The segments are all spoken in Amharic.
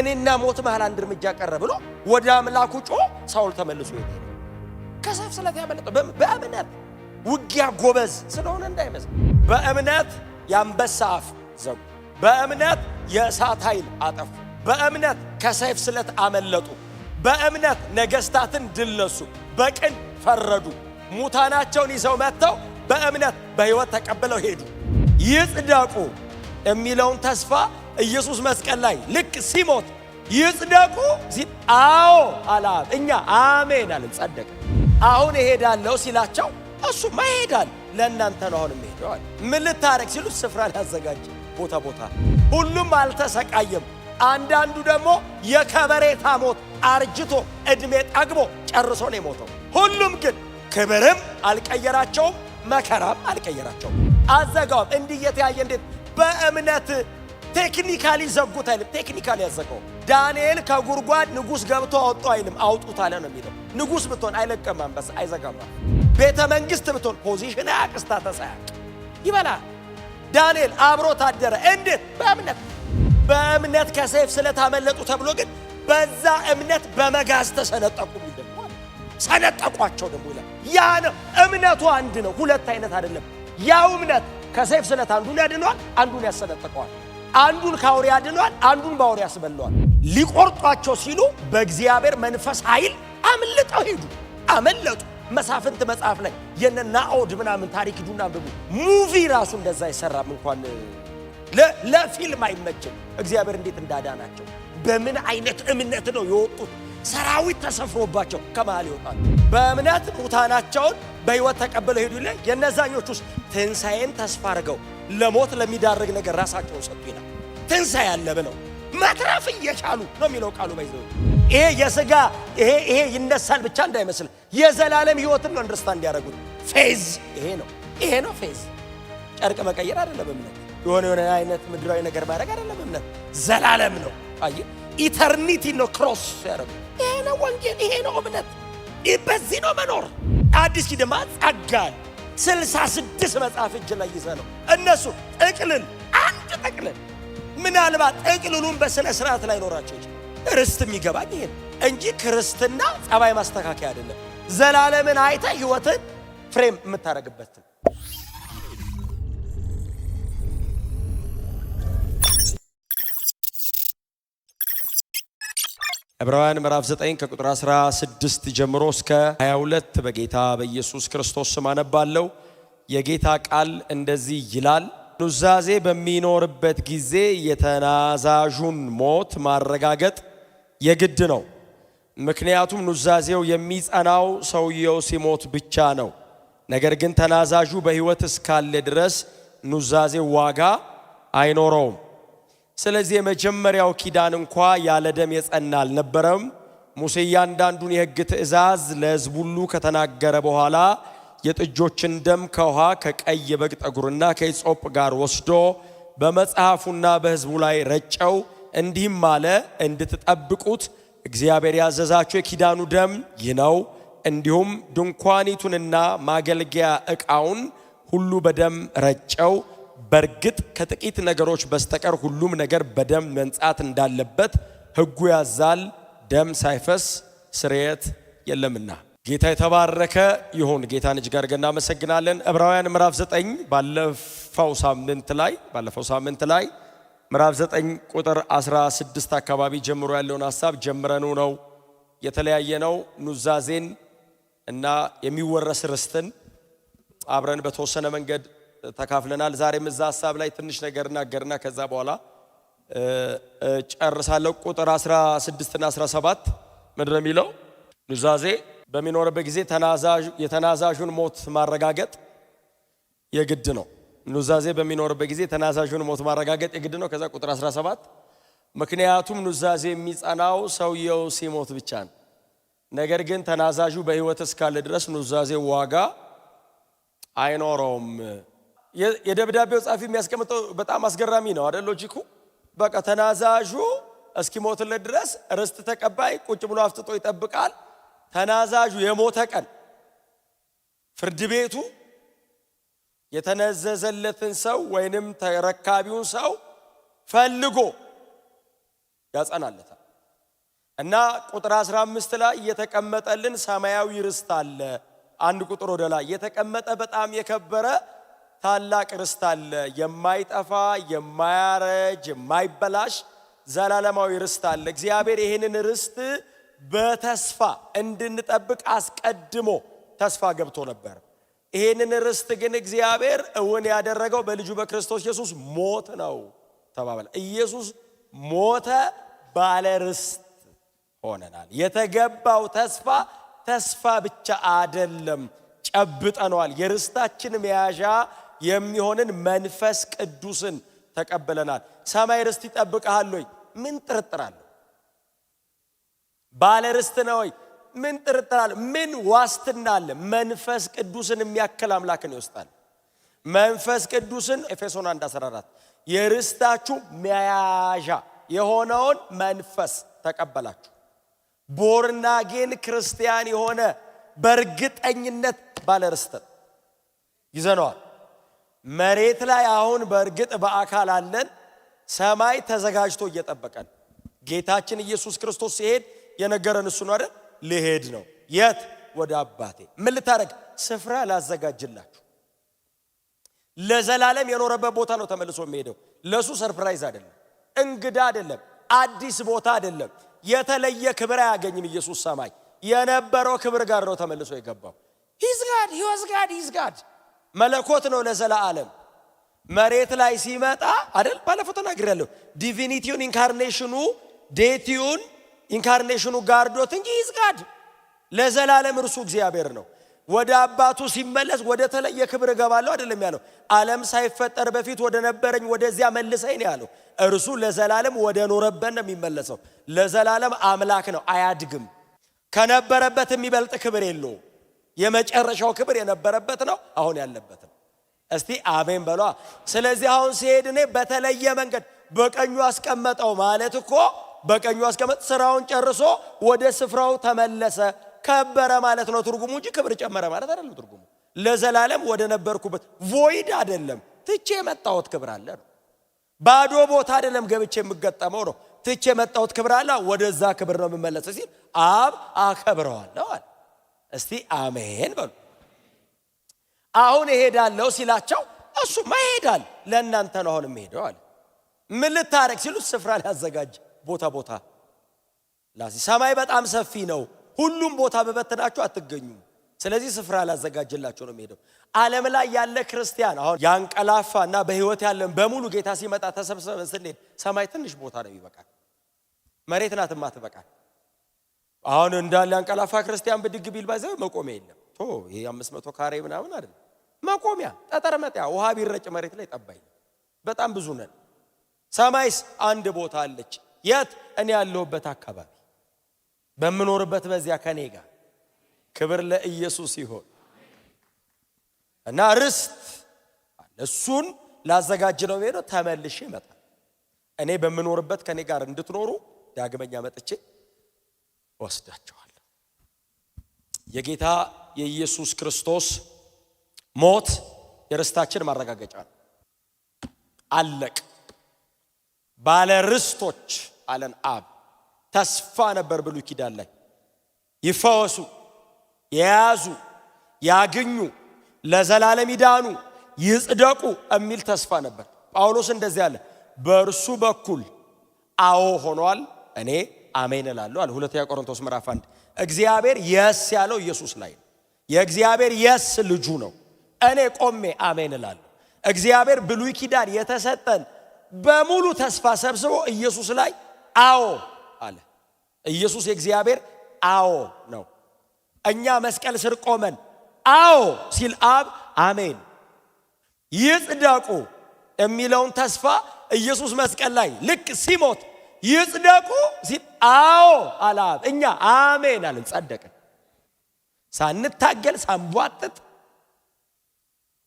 እኔና ሞት መሃል አንድ እርምጃ ቀረ ብሎ ወደ አምላኩ ጮ ሳውል ተመልሶ ሄደ። ከሰይፍ ስለት ያመለጠው በእምነት ውጊያ ጎበዝ ስለሆነ እንዳይመስል። በእምነት የአንበሳ አፍ ዘጉ። በእምነት የእሳት ኃይል አጠፉ። በእምነት ከሰይፍ ስለት አመለጡ። በእምነት ነገስታትን ድል ነሱ። በቅን ፈረዱ። ሙታናቸውን ይዘው መጥተው በእምነት በሕይወት ተቀብለው ሄዱ። ይጽደቁ የሚለውን ተስፋ ኢየሱስ መስቀል ላይ ልክ ሲሞት ይጽደቁ ሲል አዎ አላ እኛ አሜን አለን፣ ጸደቀ። አሁን እሄዳለሁ ሲላቸው እሱማ ይሄዳል፣ ለእናንተ ነው አሁን የሚሄደው። ምን ልታረግ ሲሉ ስፍራ ሊያዘጋጅ ቦታ ሁሉም አልተሰቃየም። አንዳንዱ ደግሞ የከበሬታ ሞት አርጅቶ እድሜ ጠግቦ ጨርሶ ነው የሞተው። ሁሉም ግን ክብርም አልቀየራቸውም፣ መከራም አልቀየራቸውም። አዘጋውም እንዲህ የተያየ እንዴት በእምነት ቴክኒካሊ ዘጉት አይልም። ቴክኒካሊ ያዘጋው ዳንኤል ከጉርጓድ ንጉሥ ገብቶ አወጡ አይልም፣ አውጡት አለ ነው የሚለው። ንጉሥ ብትሆን አይለቀም አንበሳ፣ አይዘጋም። ቤተ መንግሥት ብትሆን ፖዚሽን አያቅስታ ተሳያቅ ይበላል። ዳንኤል አብሮ ታደረ። እንዴት? በእምነት ከሰይፍ ስለታመለጡ ተብሎ ግን በዛ እምነት በመጋዝ ተሰነጠቁ። ሰነጠቋቸው ደግሞ ይላል። ያ ነው እምነቱ አንድ ነው፣ ሁለት አይነት አይደለም። ያው እምነት ከሰይፍ ስለት አንዱን ያድነዋል፣ አንዱን ያሰነጥቀዋል። አንዱን ካውሬ ያድነዋል፣ አንዱን ባውሬ ያስበለዋል። ሊቆርጧቸው ሲሉ በእግዚአብሔር መንፈስ ኃይል አምልጠው ሄዱ፣ አመለጡ። መሳፍንት መጽሐፍ ላይ የነ ናኦድ ምናምን ታሪክ ዱና አንብቡ። ሙቪ ራሱ እንደዛ አይሰራም፣ እንኳን ለፊልም አይመችም። እግዚአብሔር እንዴት እንዳዳናቸው በምን አይነት እምነት ነው የወጡት። ሰራዊት ተሰፍሮባቸው ከመሃል ይወጣሉ። በእምነት ሙታናቸውን በሕይወት ተቀብለው ሄዱ ይላል። የነዛኞች ውስጥ ትንሣኤን ተስፋ አድርገው ለሞት ለሚዳርግ ነገር ራሳቸውን ሰጡ ይላል። ትንሣኤ ያለ ብለው መትረፍ እየቻሉ ነው የሚለው ቃሉ። ባይዘው ይሄ የሥጋ ይሄ ይነሳል ብቻ እንዳይመስል የዘላለም ሕይወትን ነው አንደርስታንድ ያደረጉት። ፌዝ ይሄ ነው ፌዝ። ጨርቅ መቀየር አይደለም እምነት። የሆነ አይነት ምድራዊ ነገር ማድረግ አይደለም እምነት። ዘላለም ነው። አይ ኢተርኒቲ ነው ክሮስ ያደረጉ። ይሄ ነው ወንጌል፣ ይሄ ነው እምነት። በዚህ ነው መኖር። አዲስ ኪዳን ጸጋል 66 መጽሐፍ እጅ ላይ ይዘ ነው እነሱ ጥቅልል አንድ ጥቅልል። ምናልባት ጥቅልሉን በስነ ስርዓት ላይ ኖራቸው ይችላል። ርስት የሚገባኝ ይሄን እንጂ ክርስትና ጸባይ ማስተካከያ አይደለም። ዘላለምን አይተ ህይወትን ፍሬም የምታረግበት። ዕብራውያን ምዕራፍ 9 ከቁጥር 16 ጀምሮ እስከ 22 በጌታ በኢየሱስ ክርስቶስ ስም አነባለሁ። የጌታ ቃል እንደዚህ ይላል። ኑዛዜ በሚኖርበት ጊዜ የተናዛዡን ሞት ማረጋገጥ የግድ ነው። ምክንያቱም ኑዛዜው የሚጸናው ሰውየው ሲሞት ብቻ ነው። ነገር ግን ተናዛዡ በሕይወት እስካለ ድረስ ኑዛዜው ዋጋ አይኖረውም። ስለዚህ የመጀመሪያው ኪዳን እንኳ ያለ ደም የጸና አልነበረም። ሙሴ እያንዳንዱን የሕግ ትእዛዝ ለሕዝብ ሁሉ ከተናገረ በኋላ የጥጆችን ደም ከውሃ ከቀይ የበግ ጠጉርና ከሂሶጵ ጋር ወስዶ በመጽሐፉና በሕዝቡ ላይ ረጨው። እንዲህም አለ፣ እንድትጠብቁት እግዚአብሔር ያዘዛቸው የኪዳኑ ደም ይህ ነው። እንዲሁም ድንኳኒቱንና ማገልገያ ዕቃውን ሁሉ በደም ረጨው። በርግጥ ከጥቂት ነገሮች በስተቀር ሁሉም ነገር በደም መንጻት እንዳለበት ሕጉ ያዛል፣ ደም ሳይፈስ ስርየት የለምና። ጌታ የተባረከ ይሁን። ጌታን እጅግ አድርገን እናመሰግናለን። ዕብራውያን ምዕራፍ 9 ባለፈው ሳምንት ላይ ምዕራፍ 9 ቁጥር 16 አካባቢ ጀምሮ ያለውን ሐሳብ ጀምረኑ ነው የተለያየ ነው። ኑዛዜን እና የሚወረስ ርስትን አብረን በተወሰነ መንገድ ተካፍለናል። ዛሬም እዛ ሐሳብ ላይ ትንሽ ነገር እናገርና ከዛ በኋላ ጨርሳለሁ። ቁጥር 16 እና 17 ምንድን ነው የሚለው? ኑዛዜ በሚኖርበት ጊዜ የተናዛዡን ሞት ማረጋገጥ የግድ ነው። ኑዛዜ በሚኖርበት ጊዜ የተናዛዡን ሞት ማረጋገጥ የግድ ነው። ከዛ ቁጥር 17 ምክንያቱም ኑዛዜ የሚጸናው ሰውየው ሲሞት ብቻ ነው። ነገር ግን ተናዛዡ በሕይወት እስካለ ድረስ ኑዛዜ ዋጋ አይኖረውም። የደብዳቤው ጻፊ የሚያስቀምጠው በጣም አስገራሚ ነው አይደል? ሎጂኩ በቃ ተናዛዡ እስኪሞትለት ድረስ ርስት ተቀባይ ቁጭ ብሎ አፍጥጦ ይጠብቃል። ተናዛዡ የሞተ ቀን ፍርድ ቤቱ የተነዘዘለትን ሰው ወይንም ተረካቢውን ሰው ፈልጎ ያጸናለታል። እና ቁጥር 15 ላይ የተቀመጠልን ሰማያዊ ርስት አለ። አንድ ቁጥር ወደ ላይ የተቀመጠ በጣም የከበረ ታላቅ ርስት አለ። የማይጠፋ የማያረጅ የማይበላሽ ዘላለማዊ ርስት አለ። እግዚአብሔር ይሄንን ርስት በተስፋ እንድንጠብቅ አስቀድሞ ተስፋ ገብቶ ነበር። ይሄንን ርስት ግን እግዚአብሔር እውን ያደረገው በልጁ በክርስቶስ ኢየሱስ ሞት ነው ተባባለ። ኢየሱስ ሞተ፣ ባለ ርስት ሆነናል። የተገባው ተስፋ ብቻ አይደለም፣ ጨብጠናል። የርስታችን መያዣ የሚሆንን መንፈስ ቅዱስን ተቀበለናል። ሰማይ ርስት ይጠብቃል ወይ? ምን ጥርጥር አለ? ባለ ርስት ነው ወይ? ምን ጥርጥር አለ? ምን ዋስትና አለ? መንፈስ ቅዱስን የሚያከል አምላክን ይወስዳል። መንፈስ ቅዱስን ኤፌሶን 1:14 የርስታችሁ መያዣ የሆነውን መንፈስ ተቀበላችሁ። ቦርናጌን ክርስቲያን የሆነ በእርግጠኝነት ባለ ርስት ይዘነዋል። መሬት ላይ አሁን በእርግጥ በአካል አለን። ሰማይ ተዘጋጅቶ እየጠበቀን ጌታችን ኢየሱስ ክርስቶስ ሲሄድ የነገረን እሱ ነው አይደል? ልሄድ ነው። የት? ወደ አባቴ። ምን ልታረግ? ስፍራ ላዘጋጅላችሁ። ለዘላለም የኖረበት ቦታ ነው ተመልሶ የሚሄደው። ለሱ ሰርፕራይዝ አይደለም፣ እንግዳ አይደለም፣ አዲስ ቦታ አይደለም። የተለየ ክብር አያገኝም። ኢየሱስ ሰማይ የነበረው ክብር ጋር ነው ተመልሶ የገባው። ሂዝ ጋድ መለኮት ነው ለዘላለም። መሬት ላይ ሲመጣ አይደል? ባለፈው ተናግሬያለሁ። ዲቪኒቲውን ኢንካርኔሽኑ ዴቲውን ኢንካርኔሽኑ ጋርዶት እንጂ ሂዝ ጋድ ለዘላለም እርሱ እግዚአብሔር ነው። ወደ አባቱ ሲመለስ ወደ ተለየ ክብር እገባለሁ አይደለም ያለው። ዓለም ሳይፈጠር በፊት ወደ ነበረኝ ወደዚያ መልሰኝ ነው ያለው። እርሱ ለዘላለም ወደ ኖረበት ነው የሚመለሰው። ለዘላለም አምላክ ነው፣ አያድግም። ከነበረበት የሚበልጥ ክብር የለውም። የመጨረሻው ክብር የነበረበት ነው፣ አሁን ያለበት ነው። እስቲ አሜን በሏ። ስለዚህ አሁን ሲሄድ እኔ በተለየ መንገድ በቀኙ አስቀመጠው ማለት እኮ በቀኙ አስቀመጥ ስራውን ጨርሶ ወደ ስፍራው ተመለሰ፣ ከበረ ማለት ነው ትርጉሙ እንጂ ክብር ጨመረ ማለት አይደለም ትርጉሙ። ለዘላለም ወደ ነበርኩበት ቮይድ አይደለም፣ ትቼ የመጣሁት ክብር አለ ነው። ባዶ ቦታ አይደለም ገብቼ የምገጠመው ነው። ትቼ የመጣሁት ክብር አለ፣ ወደዛ ክብር ነው የምመለሰው ሲል አብ አከብረዋለሁ አለ። እስቲ አሜን በሉ። አሁን እሄዳለሁ ሲላቸው እሱማ ይሄዳል፣ ለእናንተ ነው አሁን የምሄደው አለ። ምን ልታረግ ሲሉት ስፍራ ሊያዘጋጅ ቦታ ላዚ ሰማይ በጣም ሰፊ ነው። ሁሉም ቦታ በበተናችሁ አትገኙም። ስለዚህ ስፍራ ላዘጋጅላችሁ ነው የሚሄደው። ዓለም ላይ ያለ ክርስቲያን አሁን ያንቀላፋና በህይወት ያለን በሙሉ ጌታ ሲመጣ ተሰብስበን ስንሄድ ሰማይ ትንሽ ቦታ ነው ይበቃል። መሬት ናት ማትበቃል። አሁን እንዳለ ያንቀላፋ ክርስቲያን ብድግ ቢል ባይዘው መቆሚያ የለም። ይሄ 500 ካሬ ምናምን አይደል መቆሚያ፣ ጠጠር መጣያ ውሃ ቢረጭ መሬት ላይ ጠባይ በጣም ብዙ ነን። ሰማይስ አንድ ቦታ አለች። የት? እኔ ያለሁበት አካባቢ በመኖርበት በዚያ ከኔ ጋር። ክብር ለኢየሱስ ይሁን። እና ርስት እሱን ላዘጋጅ ነው የሚሄደው። ተመልሼ እመጣለሁ። እኔ በመኖርበት ከኔ ጋር እንድትኖሩ ዳግመኛ መጥቼ ወስዳቸዋለሁ። የጌታ የኢየሱስ ክርስቶስ ሞት የርስታችን ማረጋገጫ ነው። አለቅ ባለ ርስቶች አለን አብ። ተስፋ ነበር ብሉይ ኪዳን ላይ ይፈወሱ፣ የያዙ፣ ያግኙ፣ ለዘላለም ይዳኑ፣ ይጽደቁ የሚል ተስፋ ነበር። ጳውሎስ እንደዚህ አለ፣ በእርሱ በኩል አዎ ሆኗል፣ እኔ አሜን እላለሁ አለ። ሁለተኛ ቆሮንቶስ ምዕራፍ 1 እግዚአብሔር የስ ያለው ኢየሱስ ላይ ነው። የእግዚአብሔር የስ ልጁ ነው። እኔ ቆሜ አሜን እላለሁ። እግዚአብሔር ብሉይ ኪዳን የተሰጠን በሙሉ ተስፋ ሰብስቦ ኢየሱስ ላይ አዎ አለ። ኢየሱስ የእግዚአብሔር አዎ ነው። እኛ መስቀል ስር ቆመን አዎ ሲል አብ አሜን። ይጽደቁ የሚለውን ተስፋ ኢየሱስ መስቀል ላይ ልክ ሲሞት ይጽደቁ ሲል አዎ አለ አብ። እኛ አሜን አለን፣ ጸደቅን። ሳንታገል ሳንቧጥጥ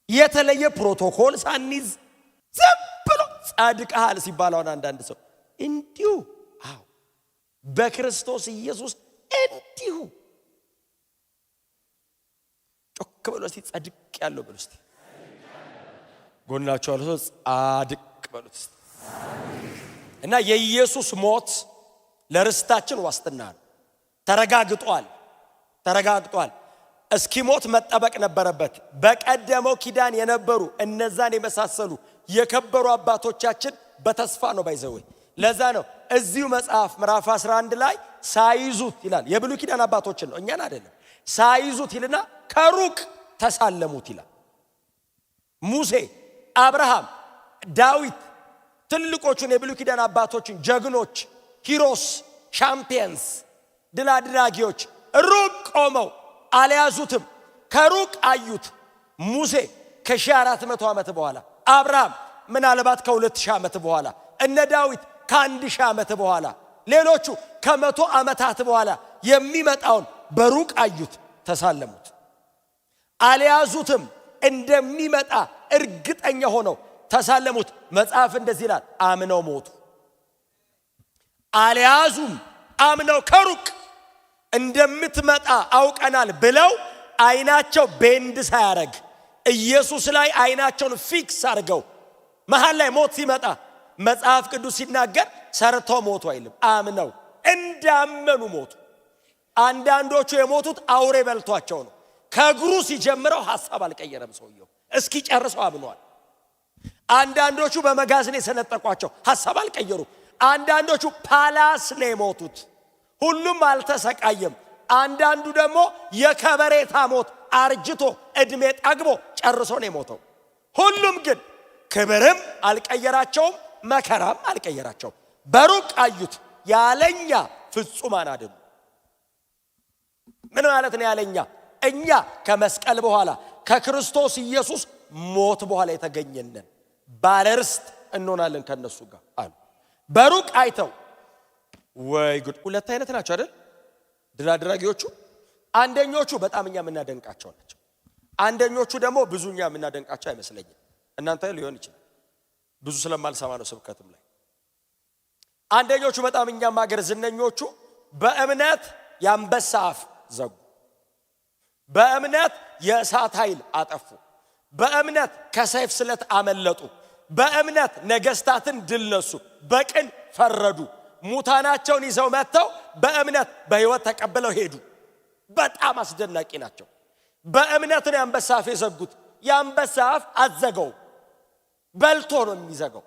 የተለየ ፕሮቶኮል ሳንይዝ ዝም ብሎ ጻድቃል ሲባል አንዳንድ ሰው እንዲሁ አዎ በክርስቶስ ኢየሱስ እንዲሁ ጮክ ብሎ እስቲ ጻድቅ ያለው ብሎ እስቲ ጎናቸው አለ ጻድቅ ብሎ እስቲ። እና የኢየሱስ ሞት ለርስታችን ዋስትና ነው። ተረጋግጧል። እስኪሞት መጠበቅ ነበረበት። በቀደመው ኪዳን የነበሩ እነዛን የመሳሰሉ የከበሩ አባቶቻችን በተስፋ ነው ባይዘው። ለዛ ነው እዚሁ መጽሐፍ ምዕራፍ 11 ላይ ሳይዙት ይላል። የብሉይ ኪዳን አባቶችን ነው እኛን አይደለም። ሳይዙት ይልና ከሩቅ ተሳለሙት ይላል። ሙሴ፣ አብርሃም፣ ዳዊት ትልቆቹን የብሉይ ኪዳን አባቶችን ጀግኖች፣ ሂሮስ፣ ሻምፒየንስ፣ ድል አድራጊዎች ሩቅ ቆመው አልያዙትም፣ ከሩቅ አዩት። ሙሴ ከ1400 ዓመት በኋላ፣ አብርሃም ምናልባት ከ2000 ዓመት በኋላ፣ እነ ዳዊት ከ1000 ዓመት በኋላ፣ ሌሎቹ ከ100 ዓመታት በኋላ የሚመጣውን በሩቅ አዩት፣ ተሳለሙት። አልያዙትም፣ እንደሚመጣ እርግጠኛ ሆነው ተሳለሙት። መጽሐፍ እንደዚህ ይላል፣ አምነው ሞቱ። አልያዙም፣ አምነው ከሩቅ እንደምትመጣ አውቀናል ብለው አይናቸው ቤንድ ሳያረግ ኢየሱስ ላይ አይናቸውን ፊክስ አድርገው መሃል ላይ ሞት ሲመጣ መጽሐፍ ቅዱስ ሲናገር ሰርተው ሞቱ አይልም፣ አምነው እንዳመኑ ሞቱ። አንዳንዶቹ የሞቱት አውሬ በልቷቸው ነው። ከእግሩ ሲጀምረው ሐሳብ አልቀየረም ሰውየው፣ እስኪ ጨርሰው አምነዋል። አንዳንዶቹ በመጋዝን የሰነጠቋቸው ሐሳብ አልቀየሩ። አንዳንዶቹ ፓላስ ነው የሞቱት፣ ሁሉም አልተሰቃየም። አንዳንዱ ደግሞ የከበሬታ ሞት አርጅቶ እድሜ ጠግቦ ጨርሶ ነው የሞተው። ሁሉም ግን ክብርም አልቀየራቸውም፣ መከራም አልቀየራቸውም። በሩቅ አዩት፣ ያለኛ ፍጹማን አይደሉም። ምን ማለት ነው ያለኛ? እኛ ከመስቀል በኋላ ከክርስቶስ ኢየሱስ ሞት በኋላ የተገኘነን ባለርስት እንሆናለን ከነሱ ጋር አሉ። በሩቅ አይተው ወይ ጉድ! ሁለት አይነት ናቸው አይደል ድል አድራጊዎቹ? አንደኞቹ በጣም እኛ የምናደንቃቸው ናቸው። አንደኞቹ ደግሞ ብዙኛ የምናደንቃቸው አይመስለኝም። እናንተ ሊሆን ይችላል፣ ብዙ ስለማልሰማ ነው ስብከትም ላይ። አንደኞቹ በጣም እኛም ሀገር ዝነኞቹ በእምነት የአንበሳ አፍ ዘጉ፣ በእምነት የእሳት ኃይል አጠፉ፣ በእምነት ከሰይፍ ስለት አመለጡ፣ በእምነት ነገስታትን ድል ነሱ፣ በቅን ፈረዱ፣ ሙታናቸውን ይዘው መጥተው በእምነት በህይወት ተቀብለው ሄዱ። በጣም አስደናቂ ናቸው። በእምነት ነው የአንበሳ አፍ የዘጉት። የአንበሳ አፍ አዘጋው፣ በልቶ ነው የሚዘጋው።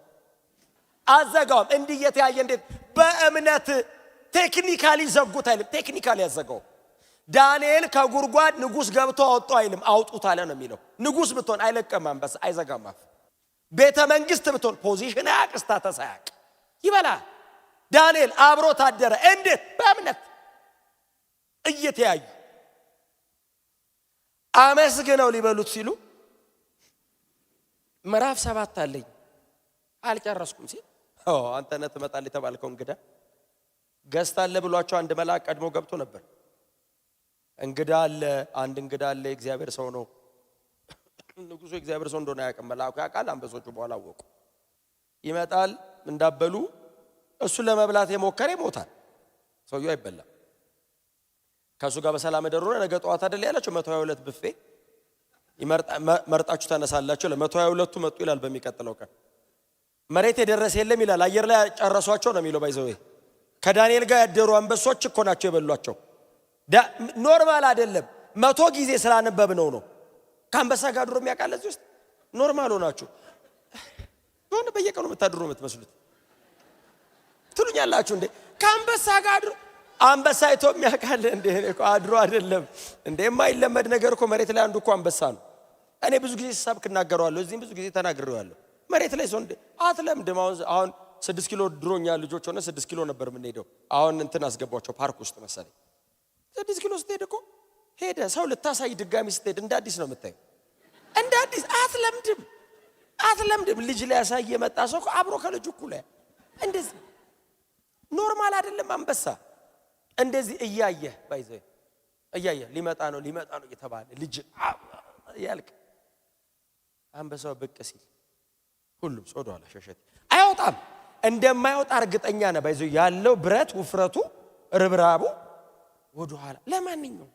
አዘጋውም እንዲህ እየተያየ እንዴት በእምነት ቴክኒካሊ ዘጉት አይልም፣ ቴክኒካሊ ያዘጋው። ዳንኤል ከጉርጓድ ንጉስ ገብቶ አወጡ አይልም፣ አውጡት አለ ነው የሚለው። ንጉስ ብትሆን አይለቀም አንበሳ፣ አይዘጋም አፍ። ቤተ መንግስት ብትሆን ፖዚሽን አያቅ፣ ስታተስ አያቅ፣ ይበላል። ዳንኤል አብሮ ታደረ። እንዴት? በእምነት እየተያዩ አመስግነው ሊበሉት ሲሉ ምዕራፍ 7 አለኝ አልጨረስኩም ሲል አንተ ነህ ትመጣለህ የተባልከው እንግዳ ገስት አለ ብሏቸው አንድ መልአክ ቀድሞ ገብቶ ነበር። እንግዳ አለ፣ አንድ እንግዳ አለ፣ እግዚአብሔር ሰው ነው። ንጉሱ እግዚአብሔር ሰው እንደሆነ ያውቃል፣ መልአኩ ያውቃል። አንበሶቹ በኋላ አወቁ። ይመጣል እንዳበሉ እሱ ለመብላት የሞከረ ይሞታል። ሰውየው አይበላም። ከሱ ጋር በሰላም ደሩና ነገ ጠዋት አይደል ያላችሁ 122 ብፌ መርጣችሁ ተነሳላችሁ። ለ122ቱ መጡ ይላል። በሚቀጥለው ቀን መሬት የደረሰ የለም ይላል። አየር ላይ ጨረሷቸው ነው የሚለው። ባይዘው ከዳንኤል ጋር ያደሩ አንበሶች እኮ ናቸው የበሏቸው። ኖርማል አይደለም። 100 ጊዜ ስላነበብነው ነው። ከአንበሳ ጋር ድሮ የሚያውቃል እዚህ ውስጥ ኖርማል ሆናችሁ ሆነ በየቀኑ የምታድሩ የምትመስሉት ትሉኛላችሁ እንዴ? ከአንበሳ ጋር ድሮ አንበሳ አይቶ የሚያውቃል እንዴ? እኮ አድሮ አይደለም እንዴ? የማይለመድ ነገር እኮ መሬት ላይ አንዱ እኮ አንበሳ ነው። እኔ ብዙ ጊዜ ሰብክ እናገረዋለሁ፣ እዚህም ብዙ ጊዜ ተናግሬዋለሁ። መሬት ላይ ሰው እንዴ አትለምድም። አሁን 6 ኪሎ ድሮኛ ልጆች ሆነ 6 ኪሎ ነበር የምንሄደው። አሁን እንትን አስገባቸው ፓርክ ውስጥ መሰለኝ 6 ኪሎ ስትሄድ እኮ ሄደ ሰው ልታሳይ ድጋሚ ስትሄድ እንደ አዲስ ነው የምታየው። እንደ አዲስ አትለምድም። ልጅ ላይ ያሳይ የመጣ ሰው እኮ አብሮ ከልጁ እኩል እንደዚህ ኖርማል አይደለም። አንበሳ እንደዚህ እያየህ ባይዘይ እያየህ ሊመጣ ነው እየተባለ ልጅ ያልቅ አንበሳው ብቅ ሲል ሁሉም ወደ ኋላ ሸሸት። አይወጣም። እንደማይወጣ እርግጠኛ ነው ባይዘይ ያለው ብረት ውፍረቱ ርብራቡ ወደ ኋላ። ለማንኛውም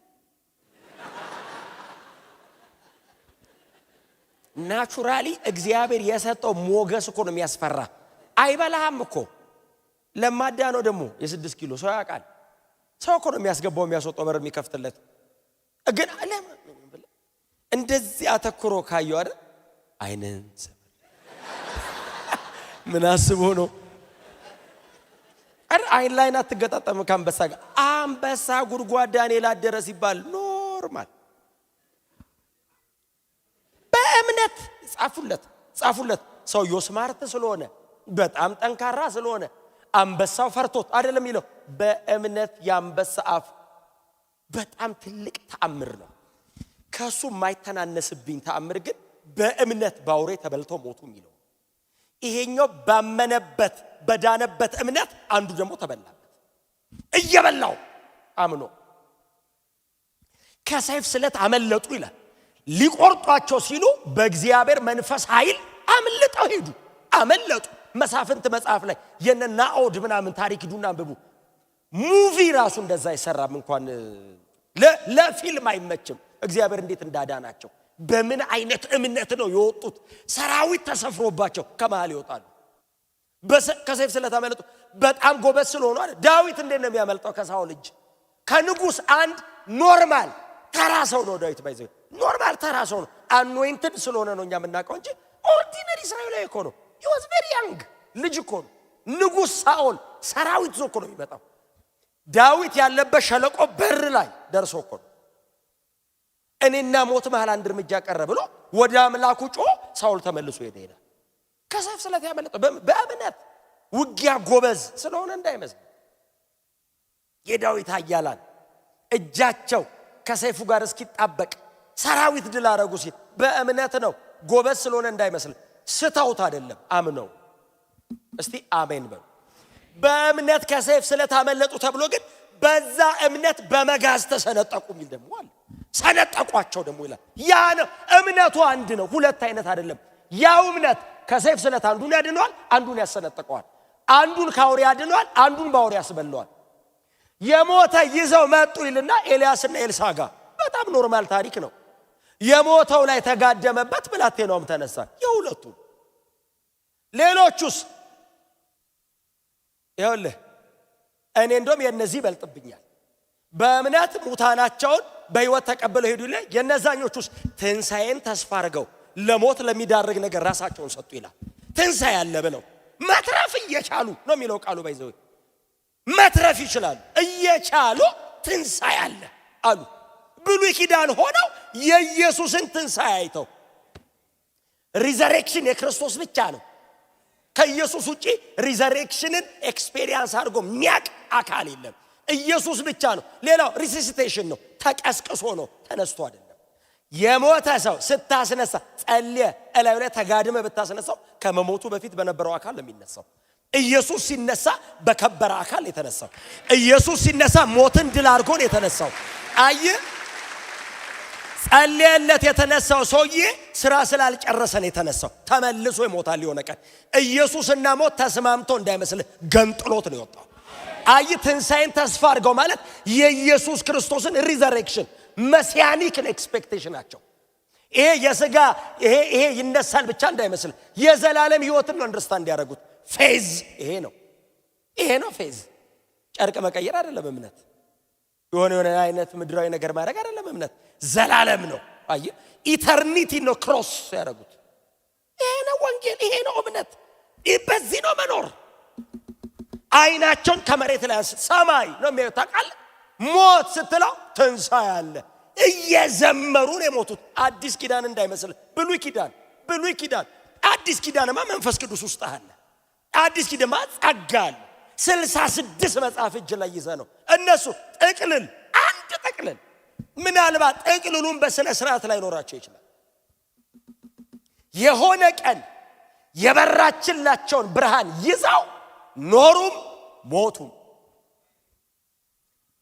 ናቹራሊ እግዚአብሔር የሰጠው ሞገስ እኮ ነው የሚያስፈራ። አይበላህም እኮ ለማዳ ነው ደግሞ የ6 ኪሎ ሰው ያውቃል። ሰው እኮ ነው የሚያስገባው የሚያስወጣው በር የሚከፍትለት። ግን አለም እንደዚህ አተኩሮ ካየው አይደል አይነን ምን አስቦ ነው አይን ላይ አትገጣጠም ከአንበሳ ጋር። አንበሳ ጉድጓዳን የላደረ ሲባል ኖርማል በእምነት ጻፉለት። ሰውየው ስማርት ስለሆነ በጣም ጠንካራ ስለሆነ አንበሳው ፈርቶት አይደለም ይለው። በእምነት የአንበሳ አፍ በጣም ትልቅ ተአምር ነው። ከሱ ማይተናነስብኝ ተአምር ግን በእምነት ባውሬ ተበልቶ ሞቱ የሚለው። ይሄኛው ባመነበት በዳነበት እምነት አንዱ ደግሞ ተበላበት እየበላው አምኖ ከሰይፍ ስለት አመለጡ ይላል። ሊቆርጧቸው ሲሉ በእግዚአብሔር መንፈስ ኃይል አመለጠው ሄዱ አመለጡ። መሳፍንት መጽሐፍ ላይ የነናኦድ ምናምን ታሪክ ዱና አንብቡ። ሙቪ ራሱ እንደዛ ይሰራም እንኳን ለፊልም አይመችም። እግዚአብሔር እንዴት እንዳዳናቸው በምን አይነት እምነት ነው የወጡት። ሰራዊት ተሰፍሮባቸው ከመሃል ይወጣሉ። ከሰይፍ ስለት አመለጡ። በጣም ጎበዝ ስለሆነ አይደል። ዳዊት እንዴት ነው የሚያመልጠው ከሳኦል እጅ? ከንጉስ አንድ ኖርማል ተራ ሰው ነው ዳዊት። ባይዘው ኖርማል ተራ ሰው ነው። አኖይንትድ ስለሆነ ነው እኛ የምናውቀው እንጂ ኦርዲነሪ እስራኤላዊ እኮ ነው። he was very young ልጅ እኮ ነው። ንጉስ ሳኦል ሰራዊት ዞ እኮ ነው የሚመጣው። ዳዊት ያለበት ሸለቆ በር ላይ ደርሶ እኮ ነው እኔና ሞት መሃል አንድ እርምጃ ቀረ ብሎ ወደ አምላኩ ጮ ሳኦል ተመልሶ ሄደ። ከሰይፍ ስለት ያመለጠው በእምነት ውጊያ ጎበዝ ስለሆነ እንዳይመስል። የዳዊት ኃያላን እጃቸው ከሰይፉ ጋር እስኪጣበቅ ሰራዊት ድል አረጉ ሲል በእምነት ነው። ጎበዝ ስለሆነ እንዳይመስል። ስተውት አይደለም አምነው። እስቲ አሜን በሉ። በእምነት ከሰይፍ ስለት አመለጡ ተብሎ ግን በዛ እምነት በመጋዝ ተሰነጠቁ የሚል ደግሞ አለ። ሰነጠቋቸው ደግሞ ይላል። ያ ነው እምነቱ አንድ ነው፣ ሁለት አይነት አይደለም። ያው እምነት ከሰይፍ ስለት አንዱን ያድነዋል፣ አንዱን ያሰነጥቀዋል። አንዱን ካውሬ ያድነዋል፣ አንዱን ባውሬ ያስበለዋል። የሞተ ይዘው መጡ ይልና ኤልያስና ኤልሳ ጋር በጣም ኖርማል ታሪክ ነው። የሞተው ላይ ተጋደመበት፣ ብላቴናውም ተነሳ። የሁለቱ ሌሎቹስ ይኸውልህ እኔ እንደውም የነዚህ ይበልጥብኛል። በእምነት ሙታናቸውን በህይወት ተቀበለው ሄዱ ይላል። የነዛኞቹስ ትንሳኤን ተስፋ አድርገው ለሞት ለሚዳርግ ነገር ራሳቸውን ሰጡ ይላል። ትንሳኤ አለ ብለው መትረፍ እየቻሉ ነው የሚለው ቃሉ። ባይዘው መትረፍ ይችላሉ እየቻሉ ትንሳኤ አለ አሉ። ብሉይ ኪዳን ሆነው የኢየሱስን ትንሳኤ አይተው ሪዘሬክሽን የክርስቶስ ብቻ ነው። ከኢየሱስ ውጪ ሪዘሬክሽንን ኤክስፔሪየንስ አድርጎ የሚያቅ አካል የለም። ኢየሱስ ብቻ ነው። ሌላው ሪሲሲቴሽን ነው፣ ተቀስቅሶ ነው፣ ተነስቶ አይደለም። የሞተ ሰው ስታስነሳ ጸልየ እላዩ ላይ ተጋድመ ብታስነሳው ከመሞቱ በፊት በነበረው አካል ነው የሚነሳው። ኢየሱስ ሲነሳ በከበረ አካል የተነሳው። ኢየሱስ ሲነሳ ሞትን ድል አድርጎ ነው የተነሳው። አይ ጸልየለት የተነሳው ሰውዬ ስራ ስላልጨረሰ ነው የተነሳው። ተመልሶ ይሞታል የሆነ ቀን። ኢየሱስና ሞት ተስማምቶ እንዳይመስል ገንጥሎት ነው የወጣው። አይ ትንሳኤን ተስፋ አድርገው ማለት የኢየሱስ ክርስቶስን ሪዘሬክሽን መሲያኒክ ኤክስፔክቴሽናቸው። ይሄ የሥጋ ይሄ ይነሳል ብቻ እንዳይመስል የዘላለም ህይወትን ነው አንደርስታንድ ያደረጉት። ፌዝ ይሄ ነው ፌዝ። ጨርቅ መቀየር አይደለም እምነት። የሆነ አይነት ምድራዊ ነገር ማድረግ አይደለም እምነት። ዘላለም ነው። አይ ኢተርኒቲ ነው ክሮስ ያደረጉት። ይሄ ነው ወንጌል፣ ይሄ ነው እምነት። በዚህ ነው መኖር። አይናቸውን ከመሬት ላይ ሰማይ ነው የሚያዩት። ታውቃለህ ሞት ስትለው ትንሳኤ አለ። እየዘመሩ ነው የሞቱት። አዲስ ኪዳን እንዳይመስል ብሉይ ኪዳን አዲስ ኪዳንማ መንፈስ ቅዱስ ውስጥ አለ። አዲስ ኪዳንማ ጸጋ አለ። 66 መጽሐፍ እጅ ላይ ይዘ ነው እነሱ ጥቅልል አንድ ጥቅልል። ምናልባት ጥቅልሉን በስነ ስርዓት ላይ ኖራቸው ይችላል። የሆነ ቀን የበራችላቸውን ብርሃን ይዘው ኖሩም ሞቱም።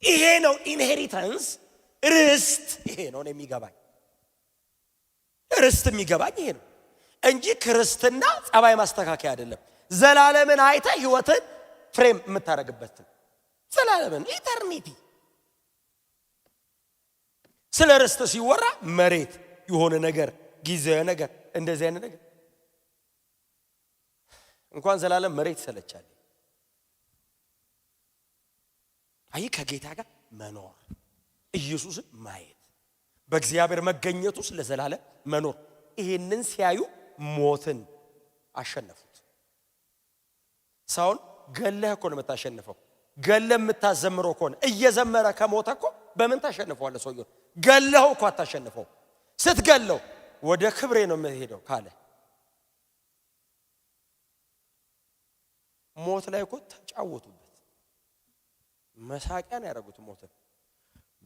ይሄ ነው ኢንሄሪታንስ ርስት። ይሄ ነው የሚገባኝ ርስት የሚገባኝ ይሄ ነው እንጂ ክርስትና ጸባይ ማስተካከያ አይደለም። ዘላለምን አይተ ህይወትን ፍሬም የምታረግበት ዘላለምን ኢተርኒቲ። ስለ ርስት ሲወራ መሬት የሆነ ነገር ጊዜያዊ ነገር እንደዚህ አይነት ነገር እንኳን ዘላለም መሬት ይሰለቻል። አይ ከጌታ ጋር መኖር ኢየሱስን ማየት በእግዚአብሔር መገኘት ውስጥ ለዘላለም መኖር ይሄንን ሲያዩ ሞትን አሸነፉት። ሳውል ገለህ እኮ ነው የምታሸንፈው። ገለህ የምታዘምረው ከሆነ እየዘመረ ከሞተ እኮ በምን ታሸንፈዋለህ? ሰውየው ገለህ እኮ አታሸንፈው። ስትገለው ወደ ክብሬ ነው የምሄደው ካለ ሞት ላይ እኮ ተጫወቱበት። መሳቂያን ያደረጉት ሞትን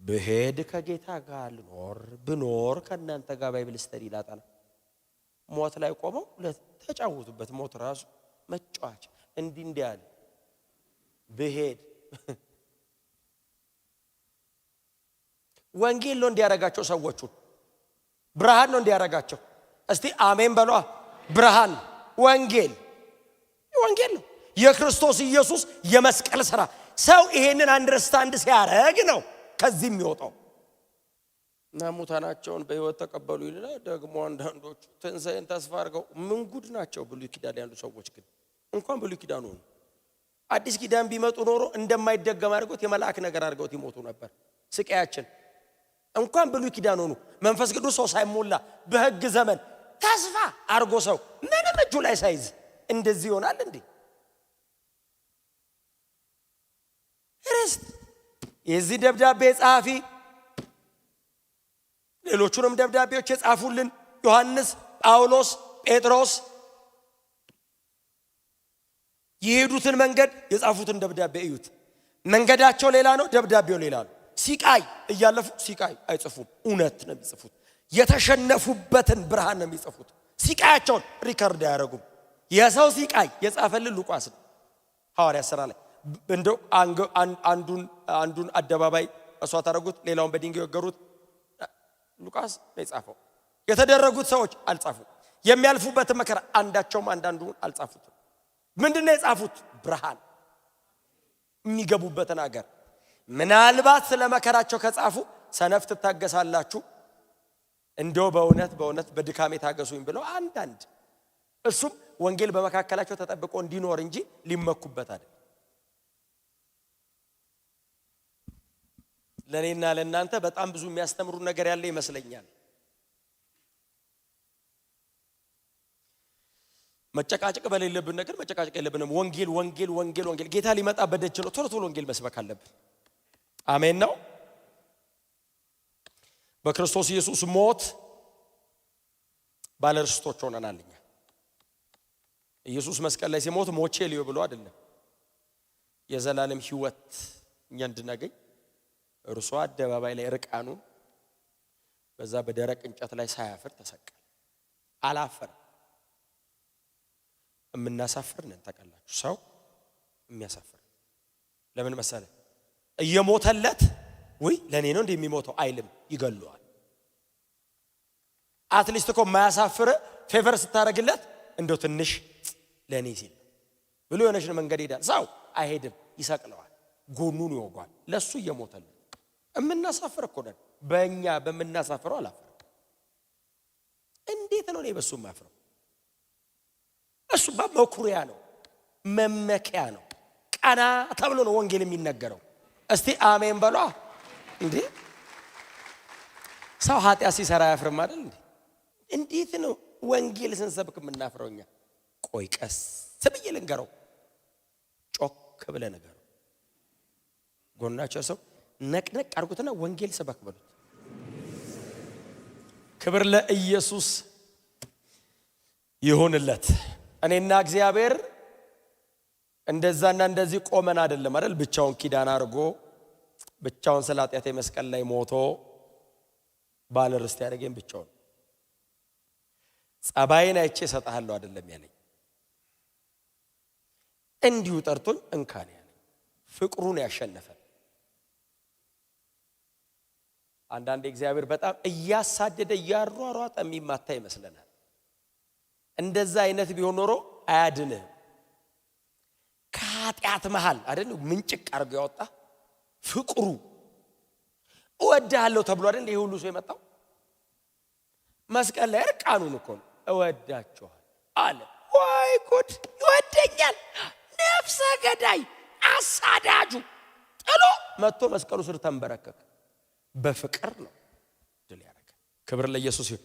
በሄድ ከጌታ ጋር ልኖር ብኖር ከእናንተ ጋር ባይብል ስተዲ ላጣና ሞት ላይ ቆመው ለተጫወቱበት። ሞት ራሱ መጫወቻ እንዲህ ያለ በሄድ ወንጌል ነው እንዲያረጋቸው ሰዎቹ ብርሃን ነው እንዲያረጋቸው። እስቲ አሜን በሏ። ብርሃን ወንጌል ነው የክርስቶስ ኢየሱስ የመስቀል ሥራ። ሰው ይሄንን አንደርስታንድ ሲያረግ ነው ከዚህ የሚወጣው። እና ሙታናቸውን በሕይወት ተቀበሉ ይልና ደግሞ አንዳንዶቹ ትንሣኤን ተስፋ አድርገው ምን ጉድ ናቸው። ብሉይ ኪዳን ያሉ ሰዎች ግን እንኳን ብሉይ ኪዳን ሆኑ አዲስ ኪዳን ቢመጡ ኖሮ እንደማይደገም አድርገውት የመላእክ ነገር አድርገውት ይሞቱ ነበር። ስቃያችን እንኳን ብሉይ ኪዳን ሆኑ መንፈስ ቅዱስ ሰው ሳይሞላ በሕግ ዘመን ተስፋ አድርጎ ሰው ምንም እጁ ላይ ሳይዝ እንደዚህ ይሆናል እንዴ? ርስት የዚህ ደብዳቤ ጸሐፊ ሌሎቹንም ደብዳቤዎች የጻፉልን ዮሐንስ፣ ጳውሎስ፣ ጴጥሮስ የሄዱትን መንገድ የጻፉትን ደብዳቤ እዩት። መንገዳቸው ሌላ ነው፣ ደብዳቤው ሌላ ነው። ሲቃይ እያለፉ ሲቃይ አይጽፉም፣ እውነት ነው የሚጽፉት። የተሸነፉበትን ብርሃን ነው የሚጽፉት። ሲቃያቸውን ሪከርድ አያደርጉም። የሰው ሲቃይ የጻፈልን ሉቃስ ነው ሐዋርያት ሥራ ላይ። እንደው አንዱን አደባባይ መስዋዕት አደረጉት፣ ሌላውን በድንጋይ ወገሩት። ሉቃስ ነው የጻፈው። የተደረጉት ሰዎች አልጻፉም። የሚያልፉበትን መከራ አንዳቸውም አንዳንዱን አልጻፉትም። ምንድነው የጻፉት? ብርሃን የሚገቡበትን አገር። ምናልባት ስለ መከራቸው ከጻፉ ሰነፍ ትታገሳላችሁ እንደው በእውነት በድካሜ ታገሱኝ ብለው አንዳንድ እሱም ወንጌል በመካከላቸው ተጠብቆ እንዲኖር እንጂ ሊመኩበት አይደል። ለኔና ለእናንተ በጣም ብዙ የሚያስተምሩ ነገር ያለ ይመስለኛል። መጨቃጨቅ በሌለብን ነገር መጨቃጨቅ የለብንም። ወንጌል ጌታ ሊመጣ በደጅ ነው። ቶሎ ወንጌል መስበክ አለብን። አሜን ነው። በክርስቶስ ኢየሱስ ሞት ባለርስቶች ሆነናል። እኛ ኢየሱስ መስቀል ላይ ሲሞት ሞቼ ልዩ ብሎ አይደለም የዘላለም ሕይወት እኛ እንድናገኝ እርሱ አደባባይ ላይ ርቃኑን በዛ በደረቅ እንጨት ላይ ሳያፍር ተሰቀለ። አላፈረም። የምናሳፍር ነን ታውቃላችሁ። ሰው የሚያሳፍር ለምን መሰለ? እየሞተለት ወይ ለኔ ነው እንደሚሞተው አይልም፣ ይገለዋል። አትሊስት እኮ ማያሳፍር ፌቨር ስታረግለት እንደው ትንሽ ለኔ ሲል ብሎ የሆነች መንገድ ይሄዳል። ሰው አይሄድም፣ ይሰቅለዋል፣ ጎኑን ይወጋል። ለሱ እየሞተለት የምናሳፍር እኮ ነን። በእኛ በምናሳፍረው አላፈረ። እንዴት ነው በሱ ማፍረው? እሱ በመኩሪያ ነው፣ መመኪያ ነው። ቀና ተብሎ ነው ወንጌል የሚነገረው። እስቲ አሜን በሏ። እንዴ ሰው ኃጢአት ሲሰራ ያፍርም አይደል እንዴ? እንዴት ነው ወንጌል ስንሰብክ የምናፍረው እኛ? ቆይ ቀስ ብዬ ልንገረው፣ ጮክ ብለ ነገረው። ጎናቸው ሰው ነቅነቅ አድርጉትና ወንጌል ሰበክ በሉት። ክብር ለኢየሱስ ይሁንለት። እኔና እግዚአብሔር እንደዛና እንደዚህ ቆመን አይደለም አይደል? ብቻውን ኪዳን አድርጎ ብቻውን ስለ ኃጢአቴ መስቀል ላይ ሞቶ ባለ ርስት ያደረገኝ ብቻውን። ጸባይን አይቼ እሰጥሃለሁ አይደለም ያለኝ፣ እንዲሁ ጠርቶኝ እንካን ያለኝ። ፍቅሩን ያሸነፈ። አንዳንዴ እግዚአብሔር በጣም እያሳደደ እያሯሯጠ የሚማታ ይመስለናል። እንደዛ አይነት ቢሆን ኖሮ አያድንህም። ከኃጢአት መሃል አይደል ምንጭቅ አድርጎ ያወጣ ፍቅሩ። እወድሃለሁ ተብሎ አይደል ይሄ ሁሉ ሰው የመጣው? መስቀል ላይ እርቃኑን እኮ ነው እወዳችኋል አለ። ወይ ጉድ! ይወደኛል። ነፍሰ ገዳይ አሳዳጁ ጥሎ መጥቶ መስቀሉ ስር ተንበረከከ። በፍቅር ነው ድል ያደረገ። ክብር ለኢየሱስ ይሁን።